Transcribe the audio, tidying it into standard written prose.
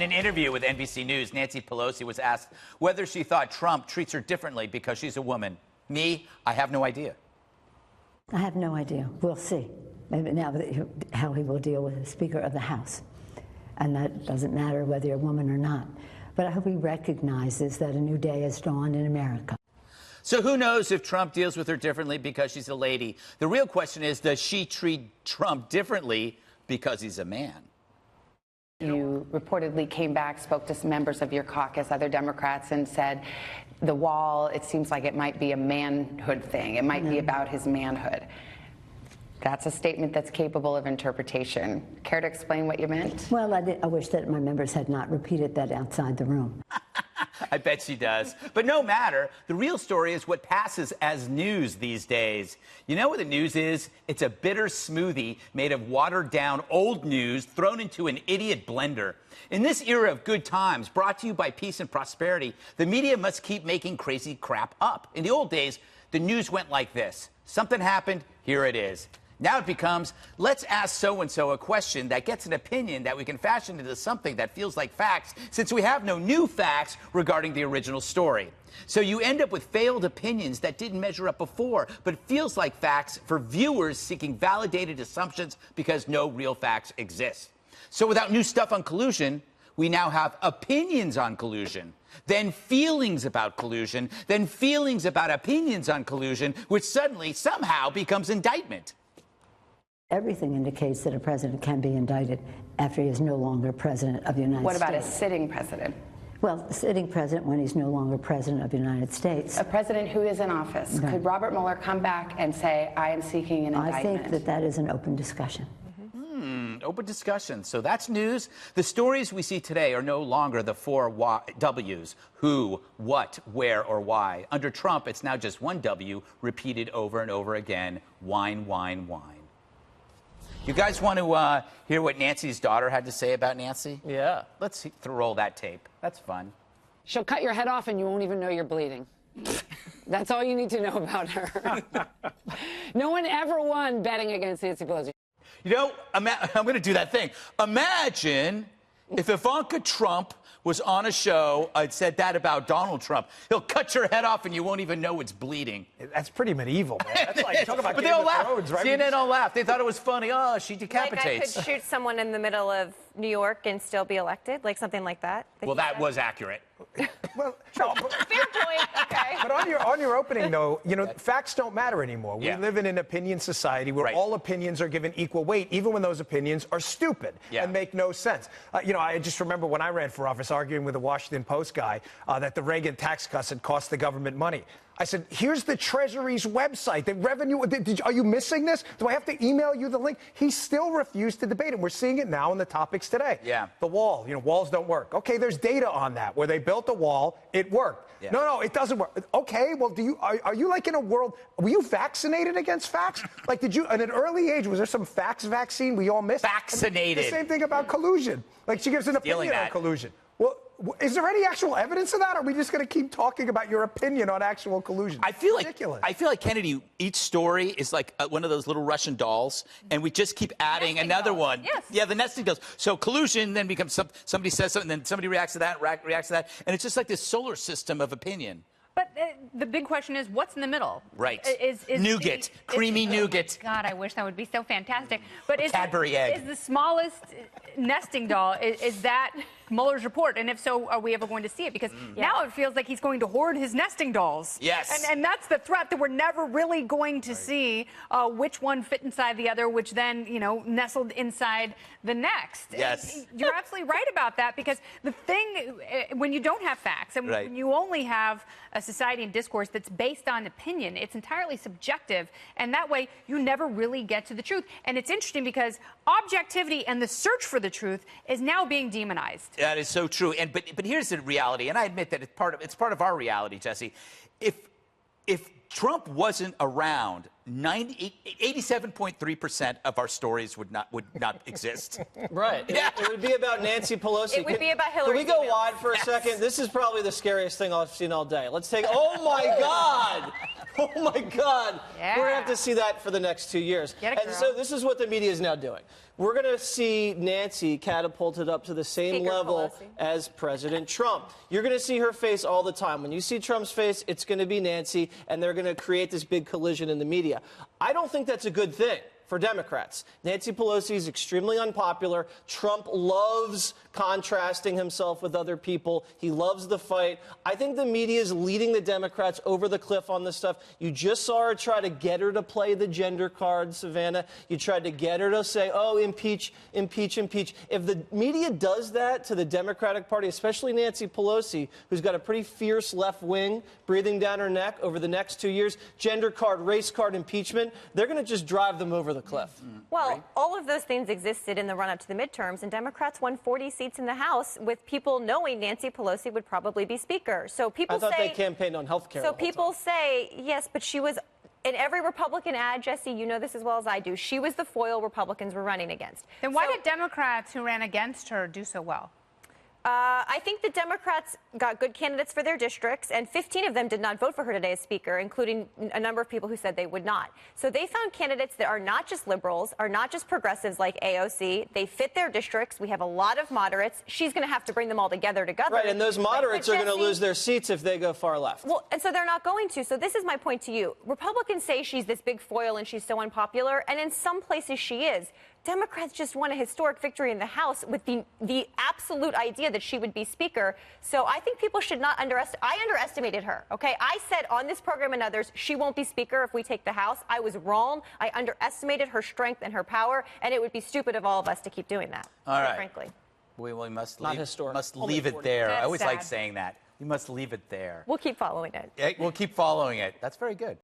an interview with NBC News, Nancy Pelosi was asked whether she thought Trump treats her differently because she's a woman. Me, I have no idea. I have no idea. We'll see now how he will deal with the Speaker of the House. And that doesn't matter whether you're a woman or not. But I hope he recognizes that a new day has dawned in America. So who knows if Trump deals with her differently because she's a lady? The real question is, does she treat Trump differently because he's a man? You reportedly came back, spoke to some members of your caucus, other Democrats, and said the wall, it seems like it might be a manhood thing. It might be about his manhood. That's a statement that's capable of interpretation. Care to explain what you meant? Well, I wish that my members had not repeated that outside the room. I bet she does. But no matter, the real story is what passes as news these days. You know what the news is? It's a bitter smoothie made of watered-down old news thrown into an idiot blender. In this era of good times, brought to you by Peace and Prosperity, the media must keep making crazy crap up. In the old days, the news went like this. Something happened, here it is. Now it becomes, let's ask so-and-so a question that gets an opinion that we can fashion into something that feels like facts, since we have no new facts regarding the original story. So you end up with failed opinions that didn't measure up before, but feels like facts for viewers seeking validated assumptions because no real facts exist. So without new stuff on collusion, we now have opinions on collusion, then feelings about collusion, then feelings about opinions on collusion, which suddenly, somehow becomes indictment. Everything indicates that a president can be indicted after he is no longer president of the United States. What about a sitting president? Well, the sitting president when he's no longer president of the United States. A president who is in office. Right. Could Robert Mueller come back and say, I am seeking an indictment? I think that that is an open discussion. Open discussion. So that's news. The stories we see today are no longer the four W's: who, what, where, or why. Under Trump, it's now just one W repeated over and over again: wine, wine, wine. You guys want to hear what Nancy's daughter had to say about Nancy? Yeah. Let's roll that tape. That's fun. She'll cut your head off and you won't even know you're bleeding. That's all you need to know about her. No one ever won betting against Nancy Pelosi. You know, I'm going to do that thing. Imagine if Ivanka Trump was on a show, I'd said that about Donald Trump. He'll cut your head off and you won't even know it's bleeding. That's pretty medieval, man. That's like talking about but Game they all of laugh. Thrones, right? CNN all laugh. They thought it was funny. Oh, she decapitates. Like I could shoot someone in the middle of New York and still be elected, like something like that. Well, that was accurate. Well, fair point. Okay. But on your opening, though, you know, facts don't matter anymore. We Yeah. live in an opinion society where Right. all opinions are given equal weight, even when those opinions are stupid Yeah. and make no sense. You know, I just remember when I ran for office arguing with the Washington Post guy that the Reagan tax cuts had cost the government money. I said, here's the Treasury's website. The revenue, are you missing this? Do I have to email you the link? He still refused to debate it. We're seeing it now in the topics today. Yeah. The wall, you know, walls don't work. Okay, there's data on that. Where they built a wall, it worked. Yeah. No, it doesn't work. Okay, well, are you like in a world, were you vaccinated against facts? Like, did you, at an early age, was there some facts vaccine we all missed? Vaccinated. The same thing about collusion. Like, she gives an opinion on collusion. Well, is there any actual evidence of that, or are we just going to keep talking about your opinion on actual collusion? I feel ridiculous. like Kennedy, each story is like one of those little Russian dolls, and we just keep adding another one. Yes. Yeah, the nesting dolls. So collusion then becomes somebody says something, then somebody reacts to that, reacts to that, and it's just like this solar system of opinion. But the big question is, what's in the middle? Right. Is nougat, creamy nougat. Oh God, I wish that would be so fantastic. But Cadbury egg. Is the smallest nesting doll, is that Mueller's report? And if so, are we ever going to see it? Because now it feels like he's going to hoard his nesting dolls. Yes. And that's the threat, that we're never really going to see which one fit inside the other, which then, you know, nestled inside the next. Yes. And you're absolutely right about that, because the thing, when you don't have facts, and when you only have a society and discourse that's based on opinion, it's entirely subjective, and that way you never really get to the truth. And it's interesting because objectivity and the search for the truth is now being demonized. That is so true. And but here's the reality, and I admit that it's part of our reality, Jesse. If Trump wasn't around, 87.3% of our stories would not exist. Right. Yeah. It would be about Nancy Pelosi. It would be about Hillary. Can we go wide for a second? This is probably the scariest thing I've seen all day. Let's take. Oh my God! Oh, my God. Yeah. We're going to have to see that for the next 2 years. Get it, And girl. so this is what the media is now doing. We're going to see Nancy catapulted up to the same Speaker level Pelosi. as President Trump. You're going to see her face all the time. When you see Trump's face, it's going to be Nancy, and they're going to create this big collision in the media. I don't think that's a good thing for Democrats. Nancy Pelosi is extremely unpopular. Trump loves contrasting himself with other people. He loves the fight. I think the media is leading the Democrats over the cliff on this stuff. You just saw her try to get her to play the gender card, Savannah. You tried to get her to say, oh, impeach, impeach, impeach. If the media does that to the Democratic Party, especially Nancy Pelosi, who's got a pretty fierce left wing breathing down her neck over the next 2 years, gender card, race card, impeachment, they're going to just drive them over the cliff. Well, all of those things existed in the run-up to the midterms, and Democrats won 40 seats in the House with people knowing Nancy Pelosi would probably be Speaker. So people I thought say they campaigned on health care. So people say, yes, but she was, in every Republican ad, Jesse, you know this as well as I do, she was the foil Republicans were running against. Then why did Democrats who ran against her do so well? I think the Democrats got good candidates for their districts, and 15 of them did not vote for her today as Speaker, including a number of people who said they would not. So they found candidates that are not just liberals, are not just progressives like AOC. They fit their districts. We have a lot of moderates. She's going to have to bring them all together. Right, and those moderates are going to Jesse, lose their seats if they go far left. Well, and so they're not going to. So this is my point to you. Republicans say she's this big foil and she's so unpopular, and in some places she is. Democrats just won a historic victory in the House with the absolute idea that she would be Speaker. So I think people should not underestimate. I underestimated her, okay? I said on this program and others, she won't be Speaker if we take the House. I was wrong. I underestimated her strength and her power, and it would be stupid of all of us to keep doing that, all right. frankly. We must Not leave, historic. must Only leave it 40. there. I That's always like sad. saying that. We must leave it there. We'll keep following it. We'll keep following it. That's very good.